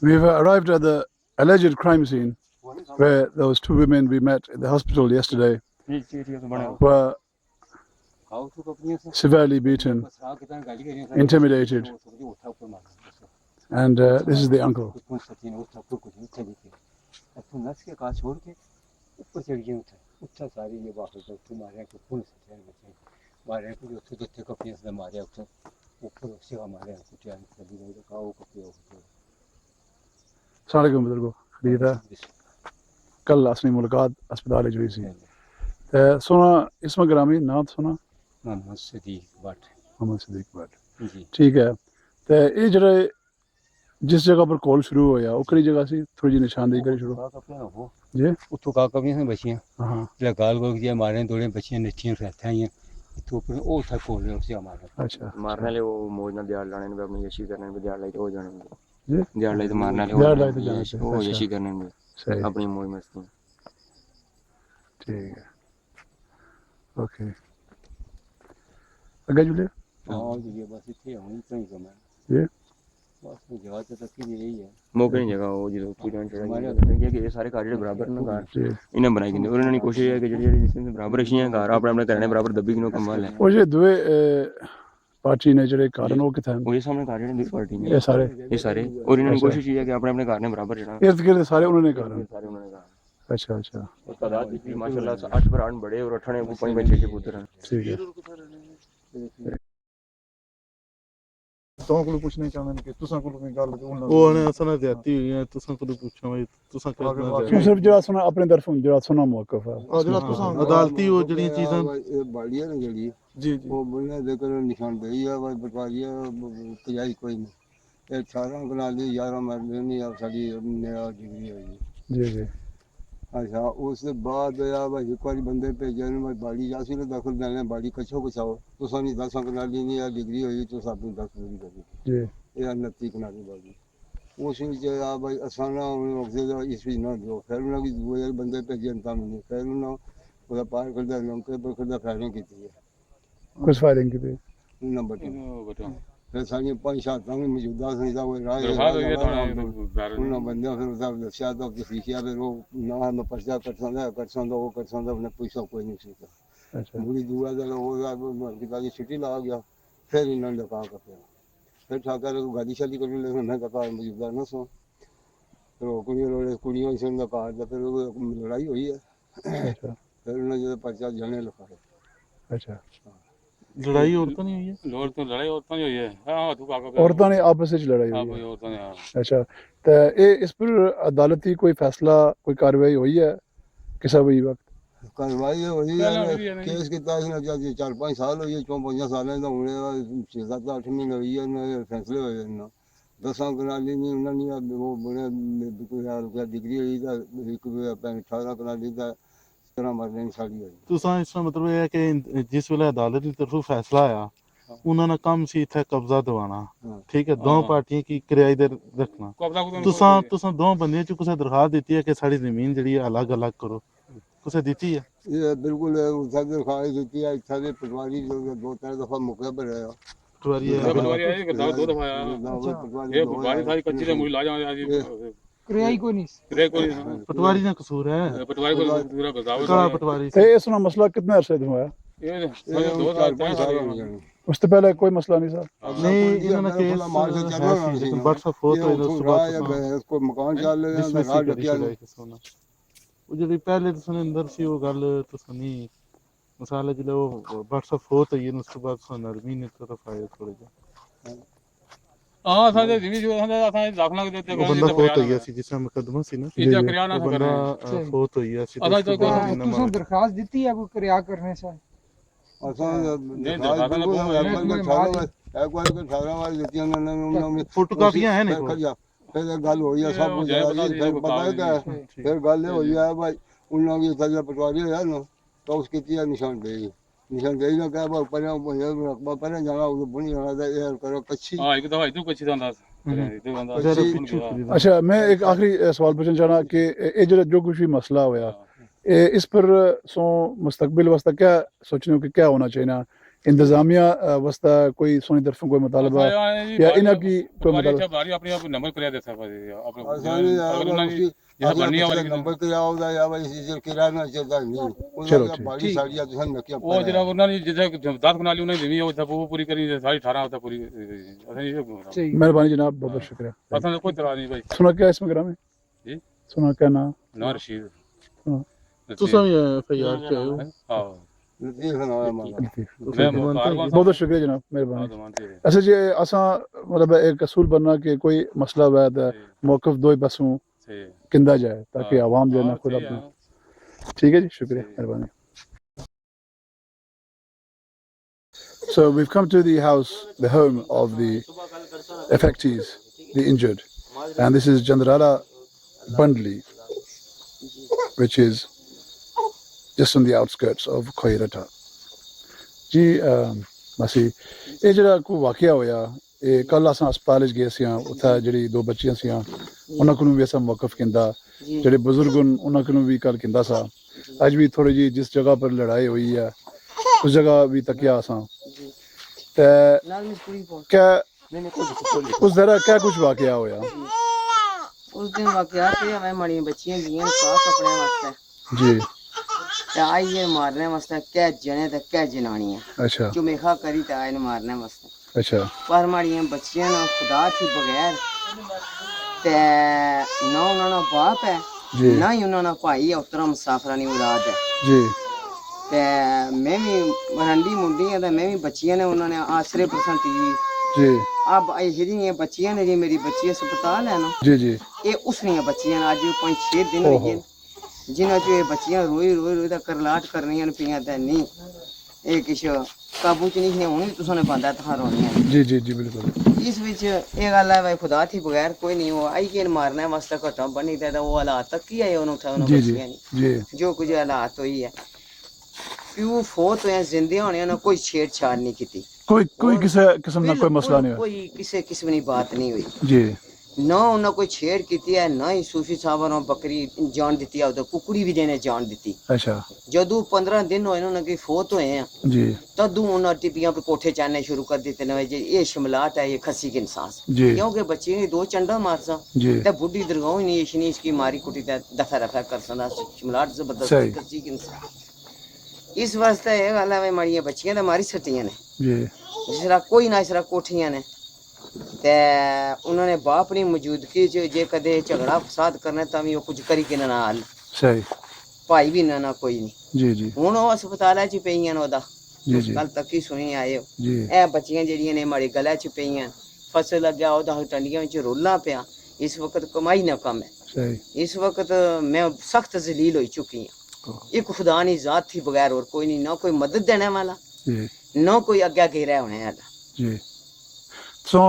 We've arrived at the alleged crime scene where those two women we met at the hospital yesterday were severely beaten, intimidated, and this is the uncle. Assalamualaikum बुजुर्गो खरीद है कल असली मुलाकात अस्पताल हुई सी ते सोना इसमें ग्रामी नाम सुना मोहम्मद सदीक भट्ट मोहम्मद सदीक भट्ट जी ठीक है ते ये जरा जिस जगह पर कॉल शुरू होया ओकरी जगह सी थोड़ी जी निशानदेही करी शुरू जी उतो का कभी हैं बचियां हां ले गाल गोल दिया मारे दौड़े बचियां नठियां रहता हैं तो ऊपर ओ था कॉल है उससे हमारे अच्छा मारने ले वो मौज ना दिहाड़ लाने में अपनी यशी करने में दिहाड़ लाई तो हो जाने में जी दिहाड़ लाई तो मारने ले दिहाड़ लाई तो जाने से, वो अच्छा। यशी करने में सही अपनी मौज मस्ती ठीक है ओके अगे जुले हां जी बस इथे हुई तो ही कमा जी बस जगह तो तक ही रही है मौके नहीं जगह वो जो पूरी चढ़ाई है कि ये सारे कार्य ਜਿਹੜੇ ਬਰਾਬਰ ਨਾ ਘਰ जी ਇਹਨਾਂ ਬਣਾਈ ਗਏ ਉਹਨਾਂ ਦੀ ਕੋਸ਼ਿਸ਼ ਹੈ ਕਿ ਜਿਹੜੀ ਜਿਸ ਦੇ ਬਰਾਬਰ ਰਸ਼ੀਆਂ ਘਰ ਆਪਣੇ ਆਪਣੇ ਕਰਨੇ ਬਰਾਬਰ ਦੱਬੀ ਕਿਨੋ ਕਮਾਲ ਹੈ ਉਹ ਜੇ ਦੋਵੇਂ ਪਾਰਟੀ ਨੇ ਜਿਹੜੇ ਕਾਰਨ ਉਹ ਕਿਥੇ ਹਨ ਉਹ ਇਹ ਸਾਹਮਣੇ ਘਰ ਜਿਹੜੇ ਦੀ ਪਾਰਟੀ ਨੇ ਇਹ ਸਾਰੇ ਇਹ ਸਾਰੇ ਔਰ ਇਹਨਾਂ ਦੀ ਕੋਸ਼ਿਸ਼ ਇਹ ਹੈ ਕਿ ਆਪਣੇ ਆਪਣੇ ਘਰ ਨੇ ਬਰਾਬਰ ਜਿਹੜਾ ਇਰਦ ਗਿਰਦ ਸਾਰੇ ਉਹਨਾਂ ਨੇ ਕਾਰਨ ਸਾਰੇ ਉਹਨਾਂ ਨੇ ਘਰ अच्छा अच्छा और तादाद भी माशाल्लाह 8 बरान बड़े और 8 ने 5 6 पुत्र हैं ठीक है ਤੋਂ ਕੋਲ ਪੁੱਛਣਾ ਚਾਹੁੰਦੇ ਨੇ ਕਿ ਤੁਸੀਂ ਕੋਲ ਕੋਈ ਗੱਲ ਉਹਨਾਂ ਉਹ ਨੇ ਅਸਨਾ ਜ਼ਿਆਤੀ ਹੋਈ ਹੈ ਤੁਸੀਂ ਕੋਲ ਪੁੱਛੋ ਬਈ ਤੁਸੀਂ ਆਗੇ ਕਿਹਨਾਂ ਬਾਕੀ ਤੂੰ ਸਿਰਫ ਜਿਹੜਾ ਸੁਣਾ ਆਪਣੇ ਤਰਫੋਂ ਜਿਹੜਾ ਸੁਣਾ ਮੌਕਫ ਹੈ ਜਿਹੜਾ ਤੁਸੀਂ ਅਦਾਲਤੀ ਉਹ ਜਿਹੜੀਆਂ ਚੀਜ਼ਾਂ ਬਾੜੀਆਂ ਨੇ ਜਿਹੜੀ ਜੀ ਜੀ ਉਹ ਬੁੱਲੇ ਦੇ ਕੋਲ ਨਿਸ਼ਾਨਦੇਹੀ ਆ ਬਸ ਬਟਵਾਰੀਆ ਤਜਾਈ ਕੋਈ ਨਹੀਂ ਇਹ 18 ਕਨਾਲੀ 11 ਮਰਲੇ ਨਹੀਂ ਆ ਸਾਡੀ ਨਿਆ ਡਿਗਰੀ ਹੋਈ जी जी ਅੱਛਾ ਉਸ ਤੋਂ ਬਾਅਦ ਆ ਭਾਈ ਇੱਕ ਵਾਰੀ ਬੰਦੇ ਭੇਜੇ ਨੇ ਮੈਂ ਬਾੜੀ ਜਾਸੀ ਨੂੰ ਦਖਲ ਦੇਣੇ ਬਾੜੀ ਕਛੋ ਕਛਾਓ ਤੁਸੀਂ ਨਹੀਂ 10 ਕਨਾਲੀ ਨਹੀਂ ਆ ਡਿਗਰੀ ਹੋਈ ਤੁਸੀਂ ਆਪਣੀ 10 ਪੂਰੀ ਕਰਨੀ जी ਇਹ 29 ਕਨਾਲੀ ਬਾੜੀ ਉਸ ਵਿੱਚ ਆ ਭਾਈ ਅਸਾਨਾ ਉਹਦੇ ਦਾ ਇਸ ਵੀ ਨਾ ਦਿਓ ਫਿਰ ਉਹਨਾਂ ਦੀ ਦੂਏ ਬੰਦੇ ਭੇਜੇ ਤਾਂ ਨਹੀਂ ਫਿਰ ਉਹਨਾਂ ਉਹਦਾ ਪਾਰ ਕਰਦਾ ਲੰਕੇ ਪਰ ਕਰਦਾ ਫਾਇਰਿੰਗ ਕੀਤੀ ਹੈ कुछ फायरिंग की थी ਨੰਬਰ 2 ਫਿਰ ਸਾਡੀਆਂ ਪੰਜ ਸ਼ਾਤਾਂ ਵੀ ਮੌਜੂਦਾ ਸੀ ਤਾਂ ਉਹ ਰਾਹ ਉਹਨਾਂ ਬੰਦਿਆਂ ਫਿਰ ਉਹਦਾ ਦੱਸਿਆ ਤਾਂ ਫੀਸਿਆ ਫਿਰ ਉਹ ਨਾ ਮੈਂ ਪਰਚਾ ਕਰਦਾ ਉਹ ਕਰਦਾ ਉਹਨੇ ਪੁੱਛਿਆ ਕੋਈ ਨਹੀਂ ਸੀ अच्छा ਬੁਰੀ ਦੁਆ ਦਾ ਉਹ ਕਿਤਾਬੀ ਛੁੱਟੀ ਲਾ ਗਿਆ ਫਿਰ ਇਹਨਾਂ ਨੇ ਕਹਾ ਕਰਤੇ ਫਿਰ ਠਾਕਰ ਗਾਦੀ ਸ਼ਾਦੀ ਕਰਨ ਲੱਗੇ ਮੈਂ ਕਹਾ ਮੌਜੂਦਾ ਨਾ ਸੋ ਫਿਰ ਉਹ ਕੁੜੀਆਂ ਇਸ ਨੇ ਕਹਾ ਤਾਂ ਫਿਰ ਉਹ ਲੜਾਈ ਹੋਈ ਹੈ अच्छा ਫਿਰ ਉਹਨਾਂ ਜਦੋਂ ਪਰਚਾ ਜਣੇ ਲਿਖਾਇਆ अच्छा ਲੜਾਈ ਔਰਤਾਂ ਨਹੀਂ ਹੋਈ ਹੈ ਲੋੜ ਤੋਂ ਲੜਾਈ ਔਰਤਾਂ ਦੀ ਹੋਈ ਹੈ ਹਾਂ ਤੂੰ ਕਾਕਾ औरतों ने आपस में लड़ाई ਹਾਂ हुई ਕੋਈ है ਔਰਤਾਂ ਨੇ ਹਾਂ अच्छा तो ये इस पर अदालती कोई फैसला कोई कार्रवाई हुई है किसा भी वक्त ਕਾਰਵਾਈ ਹੋਈ ਪਹਿਲਾਂ ਹੈ ਵੀ ਇਹਨੇ- ਕੇਸ ਕੀਤਾ ਸੀ ਨਾ ਜਦ 4-5 ਸਾਲ ਹੋਈ 4-5 ਸਾਲਾਂ ਦਾ ਹੁਣੇ 6-7-8 ਮਹੀਨੇ ਹੋਈ ਹੈ ਨਾ ਫੈਸਲੇ ਹੋਏ ਨਾ 10 ਕਨਾਲੀ ਨਹੀਂ ਉਹਨਾਂ ਨੇ ਉਹ ਬਣੇ ਕੋਈ ਰੁਪਿਆ ਡਿਗਰੀ ਹੋਈ ਤਾਂ ਇੱਕ 18 ਕਨਾਲੀ ਦਾ ਤਰ੍ਹਾਂ ਮਰਨੇ ਸਾਡੀ ਹੋਈ ਤੁਸੀਂ ਇਸ ਦਾ ਮਤਲਬ ਇਹ ਹੈ ਕਿ ਜਿਸ ਵੇਲੇ ਅਦਾਲਤ ਦੀ ਤਰਫੋਂ ਫੈਸਲਾ ਆਇਆ ਉਹਨਾਂ ਦਾ ਕੰਮ ਸੀ ਇੱਥੇ ਕਬਜ਼ਾ ਦਿਵਾਣਾ ਹਾਂ। ਠੀਕ ਹੈ ਦੋ ਪਾਰਟੀਆਂ ਕੀ ਕਿਰਾਏ ਦੇ ਰੱਖਣਾ ਕਬਜ਼ਾ ਕੁਦੋਂ ਤੁਸੀਂ ਦੋ ਬੰਦਿਆਂ ਚ ਕਿਸੇ ਦਰਖਾਸਤ ਦਿੱਤੀ ਹੈ ਕਿ ਸਾਡੀ ਜ਼ਮੀਨ ਜਿਹੜੀ ਹੈ ਅਲੱਗ-ਅਲੱਗ ਕਰੋ ਕਿਸੇ ਦਿੱਤੀ ਹੈ ਇਹ ਬਿਲਕੁਲ ਸਾਡੇ ਖਾਈ ਦਿੱਤੀ ਹੈ ਇੱਥੇ ਦੇ ਪਟਵਾਰੀ ਜੋ 2-3 ਦਫਾ ਮੁੱਕਿਆ ਭਰਿਆ ਪਟਵਾਰੀ ਪਟਵਾਰੀ ਆਏ ਕਿ ਦੋ ਦਫਾ ਆਇਆ ਇਹ ਬਾਰੀ ਸਾਰੀ ਕੱਚੀ ਦੇ ਮੂਲ ਲਾ ਜਾਂਦੇ ਅੱਜ ਕਿਰਾਈ ਕੋਈ ਨਹੀਂ ਕਿਰੇ ਕੋਈ ਨਹੀਂ ਪਟਵਾਰੀ ਦਾ ਕਸੂਰ ਹੈ ਪਟਵਾਰੀ ਕੋਲ ਪੂਰਾ ਗਜ਼ਾਵ ਕੜਾ ਪਟਵਾਰੀ तो ये सुना मसला कितने अरसे से हुआ ਇਹ ਇਹ 2-4 ਸਾਲ ਸਾਲ ਹੋ ਗਏ उससे पहले कोई मसला नहीं था ਨਹੀਂ ਇਹਨਾਂ ਦਾ ਕੇਸ WhatsApp ਫੋਟੋ ਇਹਦਾ ਸੁਬਾਹ ਕੋਈ ਮਕਾਨ ਚੱਲ ਰਿਹਾ ਰਾਹ ਡੱਕਿਆ ਉਹ ਜਿਹੜੀ ਪਹਿਲੇ ਤੁਸੀਂ ਅੰਦਰ ਸੀ ਉਹ ਗੱਲ ਤੁਸੀਂ ਨਹੀਂ ਮਸਾਲਾ ਜਿਹੜਾ ਉਹ WhatsApp ਫੋਟੋ ਹੀ ਉਸ ਤੋਂ ਬਾਅਦ ਸਾਨੂੰ ਨਰਮੀ ਨੇ ਤਰਫ ਆਇਆ ਥੋੜਾ ਜਿਹਾ ਹਾਂ ਸਾਡੇ ਜਿਵੇਂ ਜੋ ਅਸਾਂ ਲੱਖ ਲੱਖ ਦੇ ਉੱਤੇ ਉਹ ਬੰਦਾ ਫੋਟੋ ਹੋਇਆ ਸੀ ਜਿਸ ਦਾ ਮੁਕੱਦਮਾ ਸੀ ਨਾ ਇਹਦਾ ਕਰਿਆ ਨਾ ਉਹ ਬੰਦਾ ਫੋਟੋ ਹੋਇਆ ਸੀ ਅਦਾ ਤਾਂ ਤੁਸੀਂ ਦਰਖਾਸਤ ਦਿੱਤੀ ਹੈ ਕੋਈ ਕਿਰਿਆ ਕਰਨੇ ਸੇ ਅਸਾਂ ਨਹੀਂ ਦਰਖਾਸਤਾਂ ਦਾ ਇੱਕ ਵਾਰ ਕੋਈ 18 ਵਾਰ ਦਿੱਤੀਆਂ ਉਹਨਾਂ ਨੇ ਫੋਟੋ ਕਾਪੀਆਂ ਹੈ ਨੇ ਕੋਲ ਫਿਰ ਗੱਲ ਹੋਈ ਆ ਸਭ ਕੁਝ ਪਤਾ ਹੈ ਫਿਰ ਗੱਲ ਇਹ ਹੋਈ ਆ ਭਾਈ ਉਹਨਾਂ ਦੀ ਸਾਡਾ ਪਟਵਾਰੀ ਹੋਇਆ ਨਾ ਤਾਂ ਉਸ ਕੀਤੀ ਆ ਨਿਸ਼ਾਨਦੇਹੀ ਨਾ ਕਹਾ ਬਾ ਪਰਾਂ ਰਕਬਾ ਪਰਾਂ ਜਾਣਾ ਉਹ ਬੁਣੀ ਜਾਣਾ ਦਾ ਇਹ ਕਰੋ ਕੱਚੀ ਹਾਂ ਇੱਕ ਦਫਾ ਇਦੋਂ ਕੱਚੀ ਦਾ ਹੁੰਦਾ ਇਦੋਂ ਹੁੰਦਾ अच्छा मैं एक आखिरी सवाल पूछना चाहना कि ये जो कुछ भी मसला होया इस पर सो मुस्तकबिल वास्ते क्या सोचने हो कि क्या होना चाहिए ना इंतजामिया वास्ता कोई सोनी तरफ कोई मुतालबा या इन्हें की कोई मुतालबा बारी अपने आप नंबर करिया देता है अपने ਅਸਾਂ बननी वाली ਨੰਬਰ ਤੇ ਆਉਂਦਾ ਆ ਬਈ ਇਸ ਕਿਰਾਇਆ ਨਾ ਚੱਲਦਾ ਨਹੀਂ ਚਲੋ, ਉਹਨਾਂ ਦਾ ਬਾੜੀ ਸਾੜੀਆਂ ਤੁਸੀਂ ਨੱਕੀਆਂ ਉਹ ਜਿਹੜਾ ਉਹਨਾਂ ਨੇ ਜਿੱਦਾਂ 10 ਕਨਾਲੀ ਉਹਨਾਂ ਦੀ ਜ਼ਮੀਨ ਉਹ ਤਾਂ ਪੂਰੀ ਕਰੀ ਸਾਰੀ 18 ਤਾਂ ਪੂਰੀ ਅਸੀਂ सही मेहरबानी जनाब, बहुत बहुत शुक्रिया। ਅਸਾਂ ਦਾ ਕੋਈ ਤਰ੍ਹਾਂ ਨਹੀਂ ਭਾਈ सुना क्या इसमें ग्राम है जी? सुना क्या नाम? ਨਾ ਰਸ਼ੀਦ ਤੁਸੀਂ ਵੀ FIR ਚ ਆਏ ਹੋ ਹਾਂ ਲਤੀਫ ਨਾ ਹੋਇਆ ਮਾਲਾ ਮੈਂ ਮੁਖਤਾਰ बहुत बहुत शुक्रिया जनाब, मेहरबानी। मानते अच्छा जी, असा मतलब एक असूल बनना कि कोई मसला वैद मौकफ दो बसों थे किंदा जाए ताकि आवाम जो है ना खुद अपना। ठीक है जी, शुक्रिया, मेहरबानी। So we've come to the house, the home of the affectees, the injured, and this is Jandarala Bundli, which is just on the outskirts of Khoirata. जी मासी ये ਜਿਹੜਾ ਕੋ ਵਾਕਿਆ ਹੋਇਆ ਇਹ ਕੱਲ ਅਸਾਂ ਹਸਪਤਾਲ ਵਿੱਚ ਗਏ ਸੀ ਉੱਥੇ ਜਿਹੜੀ ਦੋ ਬੱਚੀਆਂ ਸੀ ਉਹਨਾਂ ਕੋਲ ਵੀ ਅਸਾਂ ਮੌਕਫ ਕਿੰਦਾ ਜਿਹੜੇ ਬਜ਼ੁਰਗ ਉਹਨਾਂ ਕੋਲ ਵੀ ਕੱਲ ਕਿੰਦਾ ਸਾ ਅੱਜ ਵੀ ਥੋੜੀ ਜੀ ਜਿਸ ਜਗ੍ਹਾ ਪਰ ਲੜਾਈ ਹੋਈ ਹੈ ਉਸ ਜਗ੍ਹਾ ਵੀ ਤੱਕਿਆ ਅਸਾਂ ਤੇ क्या उस तरह क्या कुछ वाकया होया? उस दिन वाकयात ये हमें मड़ी बच्चियां गियां साफ कपड़े वास्ते जी ते आई ये मारने वास्ते क्या जने ते क्या जनानियां अच्छा चुमेखा करी ते आए मारने वास्ते अच्छा पर माड़ियां बच्चियां ना खुदा थी बगैर ते ना उन्होंने बाप है जी ना ही उन्होंने भाई है उतरा मुसाफरानी औलाद है जी ते मैं भी रंडी मुंडी है ते मैं भी बच्चियां ने उन्होंने आसरे परसेंट जी अब ये बच्चियां ने जी मेरी बच्ची अस्पताल है ना जी जी ये उसनियां बच्चियां ने अज 5-6 दिन हो गए जिन्हां चो ये बच्चियां रोई रोई रोई दा करलाट करनियां पियां ते नहीं ये किश काबू च नहीं हुण भी तुसां ने पांदा तहां रोनियां जी जी जी बिल्कुल इस विच ये गल है भाई खुदा थी बगैर कोई नहीं हो आई के मारने वास्ते घटा बनी ते वो हालात तक ही आए उन्होंने उन्होंने जी जी बच्चियां नहीं जी जो कुछ हालात हुई है प्यू फोत हुए जिंदे होने उन्होंने कोई छेड़छाड़ नहीं की कोई किसी किस्म का कोई मसला नहीं हुआ कोई किसी किस्म की बात नहीं हुई जी ना उन्हें कोई छेड़ की है ना ही सूफी साहब ने बकरी जान दी है उधर कुकड़ी भी देने जान दी अच्छा जदू 15 दिन होए उन्होंने की फोत हुए हैं जी तदू उन्होंने टिपियां पे कोठे चाने शुरू कर दिते ने ये शिमलाट है ये खसी के इंसास जी क्योंकि बच्चे ने 2 चंडा मारसा जी ते बुढ़ी दरगाह ही नहीं इशनी इसकी मारी कुटी ते दफा रफा कर संदा शिमलाट जबरदस्त सही। खसी के इंसास इस वास्ते ये गल है माड़ियां बच्चियां ते मारी सटियां ने जी जिस तरह कोई ना इस तरह कोठियां ने ते उन्होंने बाप ने मौजूदगी च जे कदे झगड़ा फसाद करना तां भी कुछ करी के ना हाल सही भाई भी ना कोई नहीं जी जी हुण ओह अस्पताल च पईयां ओदा जी जी कल तक ही सुनी आए हो जी ए बच्चियां जेड़ियां ने माड़े गले च पईयां फसल लग्या ओदा टंडियां विच रोला पिया इस वक्त कमाई ना कम है सही इस वक्त मैं सख्त जलील हो चुकी हूं एक खुदा नी जात थी बगैर और कोई नहीं ना कोई मदद देने वाला जी ना कोई आगे घेरा होने वाला जी सो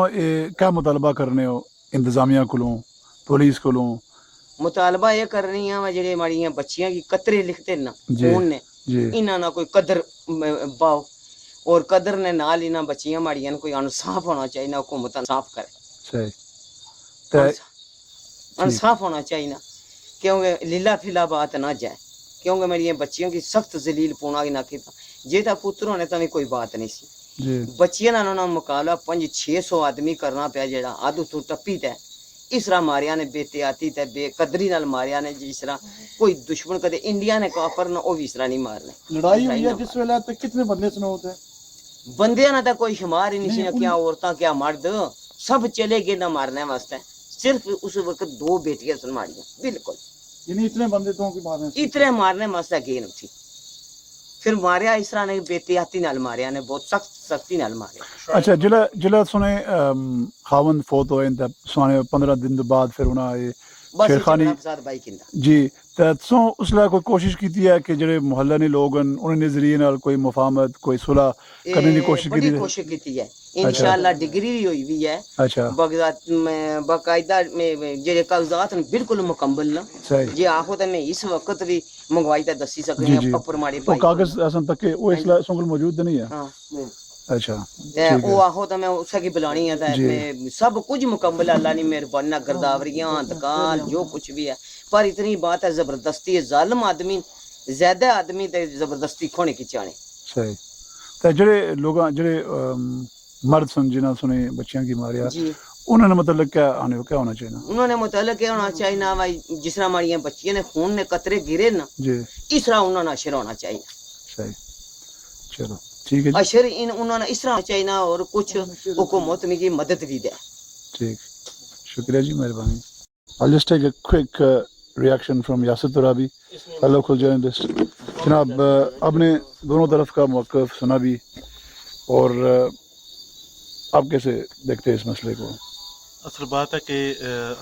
क्या मुतालबा करने हो इंतजामिया कोलों पुलिस कोलों? मुतालबा ये करनी है जेड़े माड़ियां बच्चियां की कतरे लिखते ना जी खून ने जी इन्हां ना कोई कदर पाओ और कदर ने नाल इन्हां बच्चियां माड़ियां कोई इंसाफ होना चाहिए ना हुकूमत इंसाफ करे सही ते इंसाफ होना चाहिए ना क्योंकि लीला फिला बात ना जाए क्योंकि मेरी बच्चियों की सख्त जलील पूना ना की जे ता पुत्र होने तो भी कोई बात नहीं सी जी बच्चियां ना उन्होंने मुकाबला 500-600 आदमी करना पिया जेड़ा आदू तू टप्पी ते इस तरह मारिया ने बेतियाती ते बेकदरी नाल मारिया ने जिस तरह कोई दुश्मन कदे इंडिया ने काफर ना ओ भी इस तरह नहीं मारने लड़ाई हुई है जिस वेले तक कितने बंदे सुनो होते हैं बंदे ना तो कोई शुमार ही नहीं सी क्या औरतां क्या मर्द सब चले गए ना मारने वास्ते सिर्फ उस वक्त 2 बेटियां सन मारियां बिल्कुल यानी इतने बंदे तो की मारने इतने मारने वास्ते गए न थी फिर मारिया इस तरह ने बेतियाती नाल मारिया ने बहुत सख्ती नाल मारिया अच्छा जिला जिला सुने खावन फोत होए ते सुने 15 दिन बाद फिर उन्हें बस शेरखानी फसाद भाई किंदा जी ते सो उसला कोई कोशिश की है कि जेड़े मोहल्ला ने लोग उन्हें नजरिए नाल कोई मुफाहमत कोई सुलह करने की कोशिश बड़ी की कोशिश की है इंशाल्लाह डिग्री भी हुई भी है अच्छा बाकायदा में जेड़े कागजात न बिल्कुल मुकम्मल न सही जे आखो तो मैं इस वक्त भी मंगवाई ता दसी सकनी जी, है जी। अपर माड़ी वो भाई कागज असन तक के वो इसला संगल मौजूद नहीं है हां अच्छा ते ठीक वो है आखो तो मैं उसे की बुलानी है ते जी। मैं सब कुछ मुकम्मल है, अल्लाह ने मेहरबानी ना गिरदावरियां इंतकाल जो कुछ भी है पर इतनी बात है जबरदस्ती है जालिम आदमी ज्यादा आदमी ते जबरदस्ती खोने की चाहे सही ਤੇ ਜਿਹੜੇ ਲੋਕਾਂ ਜਿਹੜੇ ਮਰਦ ਸਨ ਜਿਨ੍ਹਾਂ ਸੁਨੇ ਬੱਚਿਆਂ ਕੀ ਮਾਰਿਆ جی ਉਹਨਾਂ ਨੇ ਮਤਲਬ ਕਿਆ ਹੋਣਾ ਚਾਹੀਦਾ انہوں نے متعلق یہ ہونا چاہیے نا بھائی جس طرح ہماری بچیاں نے خون نے قطرے گرے نا جی اس طرح انہوں نے اشر ہونا چاہیے صحیح چلو ٹھیک ہے جی اشر انہوں نے اس طرح ہونا چاہیے نا اور کچھ حکومت میں کی مدد بھی دے ٹھیک شکریہ جی مہربانی I'll just take a quick reaction from Yasir Turabi, a local journalist. جناب آپ نے دونوں طرف کا موقف سنا بھی اور آپ کیسے دیکھتے ہیں اس مسئلے کو؟ اصل بات ہے کہ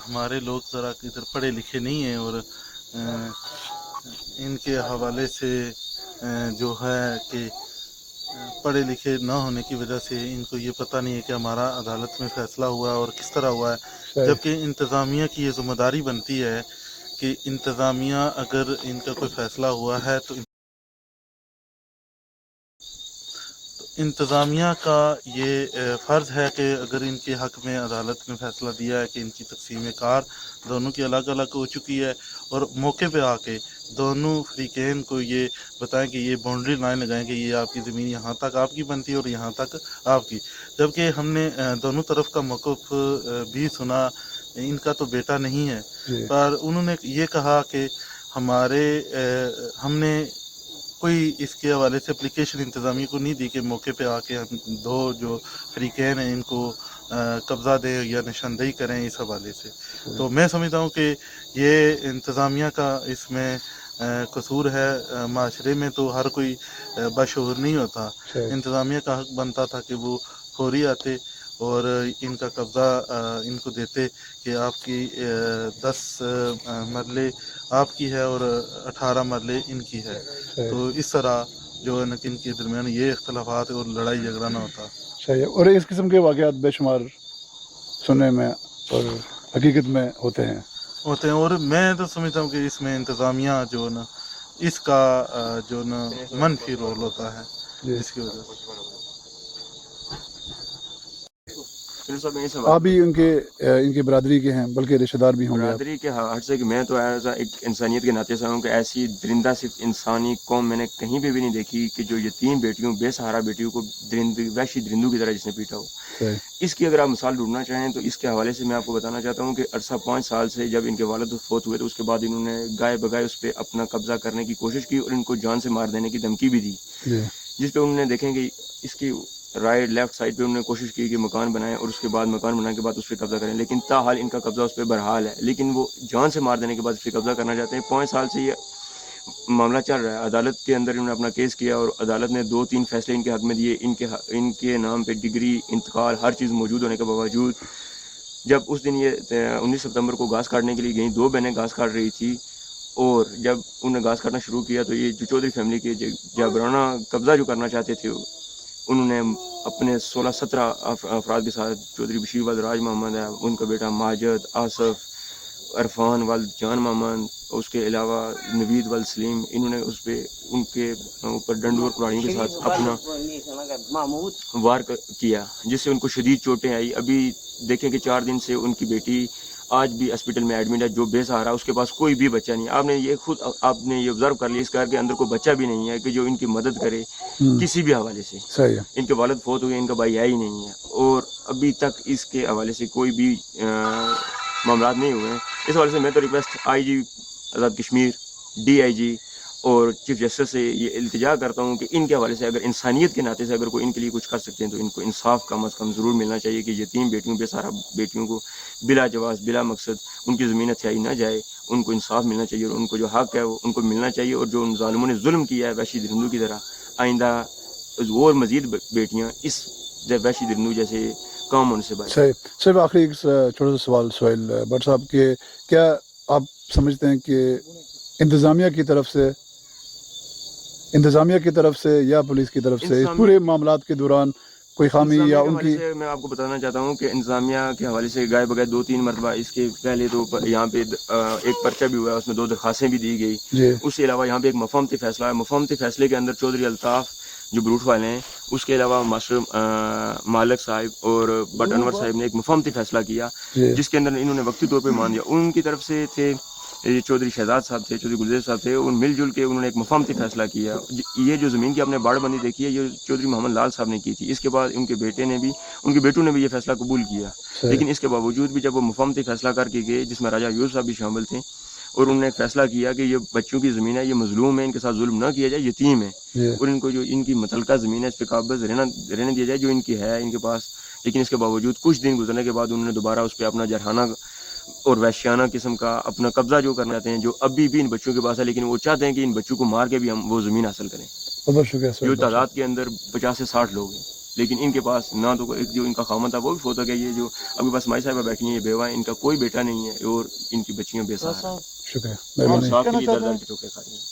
ہمارے لوگ ذرا ادھر پڑھے لکھے نہیں ہیں اور ان کے حوالے سے جو ہے کہ پڑھے لکھے نہ ہونے کی وجہ سے ان کو یہ پتہ نہیں ہے کہ ہمارا عدالت میں فیصلہ ہوا ہے اور کس طرح ہوا ہے، جبکہ انتظامیہ کی یہ ذمہ داری بنتی ہے کہ انتظامیہ اگر ان کا کوئی فیصلہ ہوا ہے تو انتظامیہ کا یہ فرض ہے کہ اگر ان کے حق میں عدالت نے فیصلہ دیا ہے کہ ان کی تقسیم کار دونوں کی الگ الگ ہو چکی ہے اور موقع پہ آ کے دونوں فریقین کو یہ بتائیں کہ یہ باؤنڈری لائن لگائیں کہ یہ آپ کی زمین یہاں تک آپ کی بنتی ہے اور یہاں تک آپ کی، جبکہ ہم نے دونوں طرف کا موقف بھی سنا. ان کا تو بیٹا نہیں ہے پر انہوں نے یہ کہا کہ ہم نے کوئی اس کے حوالے سے اپلیکیشن انتظامیہ کو نہیں دی کہ موقع پہ آ کے ہم دو جو فریقین ہیں ان کو قبضہ دیں یا نشاندہی کریں اس حوالے سے. تو میں سمجھتا ہوں کہ یہ انتظامیہ کا اس میں قصور ہے. معاشرے میں تو ہر کوئی باشعور نہیں ہوتا، انتظامیہ کا حق بنتا تھا کہ وہ فوری آتے اور ان کا قبضہ ان کو دیتے کہ آپ کی 10 مرلے آپ کی ہے اور 18 مرلے ان کی ہے. تو اس طرح جو ہے نا کہ ان کے درمیان یہ اختلافات اور لڑائی جھگڑا نہ ہوتا. صحیح. اور اس قسم کے واقعات بے شمار سننے میں اور حقیقت میں ہوتے ہیں اور میں تو سمجھتا ہوں کہ اس میں انتظامیہ جو ہے نا اس کا جو نا منفی رول ہوتا ہے جس کی وجہ سے. آپ بھی ان کے برادری کے ہیں بلکہ رشتہ دار بھی ہوں گے. برادری کے ہٹ سے کہ میں تو ایک انسانیت کے ناطے سے ہوں کہ ایسی درندہ صرف انسانی قوم میں نے کہیں پہ بھی نہیں دیکھی کہ جو یتیم بیٹیوں بے سہارا بیٹیوں کو وحشی درندوں کی طرح جس نے پیٹا ہو. اس کی اگر آپ مثال ڈھونڈنا چاہیں تو اس کے حوالے سے میں آپ کو بتانا چاہتا ہوں کہ عرصہ 5 سال سے جب ان کے والد فوت ہوئے تو اس کے بعد انہوں نے گائے بگائے اس پہ اپنا قبضہ کرنے کی کوشش کی اور ان کو جان سے مار دینے کی دھمکی بھی دی، جس پہ انہوں نے دیکھیں کہ اس کی رائٹ لیفٹ سائڈ پہ انہوں نے کوشش کی کہ مکان بنائیں اور اس کے بعد مکان بنانے کے بعد اس پہ قبضہ کریں، لیکن تاحال ان کا قبضہ اس پہ برحال ہے. لیکن وہ جان سے مار دینے کے بعد اس پہ قبضہ کرنا چاہتے ہیں. 5 سال سے یہ معاملہ چل رہا ہے. عدالت کے اندر انہوں نے اپنا کیس کیا اور عدالت نے 2-3 فیصلے ان کے حق میں دیے. ان کے نام پہ ڈگری انتقال ہر چیز موجود ہونے کے باوجود جب اس دن یہ 19 ستمبر کو گھاس کاٹنے کے لیے گئیں، 2 بہنیں گھاس کاٹ رہی تھی اور جب انہوں نے گھاس کاٹنا شروع کیا تو یہ جو چودھری فیملی کے جبرانہ قبضہ جو کرنا چاہتے تھے انہوں نے اپنے 16-17 افراد کے ساتھ چودھری بشیر ولد راج محمد ہے، ان کا بیٹا ماجد، آصف، عرفان ولد جان محمد، اس کے علاوہ نوید ولد سلیم، انہوں نے اس پہ ان کے اوپر ڈنڈوں اور کلاڑیوں کے ساتھ اپنا وار کیا جس سے ان کو شدید چوٹیں آئی. ابھی دیکھیں کہ 4 دن سے ان کی بیٹی آج بھی ہاسپٹل میں ایڈمٹ ہے جو بے سہارا، اس کے پاس کوئی بھی بچہ نہیں. آپ نے یہ آبزرو کر لیا اس گھر کے اندر کوئی بچہ بھی نہیں ہے کہ جو ان کی مدد کرے کسی بھی حوالے سے. صحیح ہے. ان کے والد فوت ہوئے، ان کا بھائی ہے ہی نہیں ہے اور ابھی تک اس کے حوالے سے کوئی بھی معاملات نہیں ہوئے ہیں. اس حوالے سے میں تو request I G Azad Kashmir, D I جی اور چیف جسٹس سے یہ التجا کرتا ہوں کہ ان کے حوالے سے اگر انسانیت کے ناطے سے اگر کوئی ان کے لیے کچھ کر سکتے ہیں تو ان کو انصاف کم از کم ضرور ملنا چاہیے کہ یتیم بیٹیوں بے سہارا بیٹیوں کو بلا جواز بلا مقصد ان کی زمین ہتھیائی نہ جائے. ان کو انصاف ملنا چاہیے اور ان کو جو حق ہے وہ ان کو ملنا چاہیے. اور جو ان ظالموں نے ظلم کیا ہے وحشی درندوں کی طرح، آئندہ اور مزید بیٹیاں اس وحشی درندوں جیسے کام ہونے سے بچیں. صحیح. صرف آخری ایک چھوٹا سا سوال بٹ صاحب کہ کیا آپ سمجھتے ہیں کہ انتظامیہ کی طرف سے یا پولیس کی طرف سے اس پورے معاملات کے دوران کوئی خامی یا ان کی؟ میں آپ کو بتانا چاہتا ہوں کہ انتظامیہ کے حوالے سے گائے بغیر 2-3 مرتبہ اس کے پہلے تو یہاں پہ ایک پرچہ بھی ہوا ہے، اس میں 2 درخواستیں بھی دی گئی. اس کے علاوہ یہاں پہ ایک مفہومتی فیصلہ ہے. مفہومتی فیصلے کے اندر چودھری الطاف جو بروٹ والے ہیں، اس کے علاوہ ماسٹر مالک صاحب اور بٹ انور صاحب نے ایک مفہومتی فیصلہ کیا جس کے اندر انہوں نے وقتی طور پہ مان دیا. ان کی طرف سے تھے ये चौधरी शहजाद साहब थे, चौधरी गुलजेर साहब थे, उन मिल जुल के उन्होंने एक मफामती फैसला किया। ये जो ज़मीन की आपने बाड़बंदी देखी है, ये चौधरी मोहम्मद लाल साहब ने की थी। इसके बाद उनके बेटों ने भी ये फैसला कबूल किया। लेकिन इसके बावजूद भी जब वो मफामती फैसला करके गए, जिसमें राजा यूसुफ साहब भी शामिल थे, और उन्होंने एक फैसला किया कि ये बच्चों की ज़मीन है, ये मजलूम है, इनके साथ जुल्म न किया जाए, यतीम है, और इनको जो इनकी मुतलका ज़मीन है इस पर काबिज रहने दिया जाए जो इनकी है इनके पास। लेकिन इसके बावजूद कुछ दिन गुजरने के बाद उन्होंने दोबारा उस पर अपना जरहाना और वैश्याना किस्म का अपना कब्जा जो करना चाहते हैं, जो अभी भी इन बच्चों के पास है, लेकिन वो चाहते हैं कि इन बच्चों को मार के भी हम वो ज़मीन हासिल करें। बहुत शुक्रिया सर। जो तादाद के अंदर 50 से 60 लोग हैं, लेकिन इनके पास ना तो एक जो इनका खामन था वो भी फोत हो गया। ये जो अभी बस माई साहिबा बैठी हैं, ये बेवा है, इनका कोई बेटा नहीं है और इनकी बच्चियां बेसहारा हैं। शुक्रिया। और साफ के लिए दर्द की ठोकें खा रही हैं।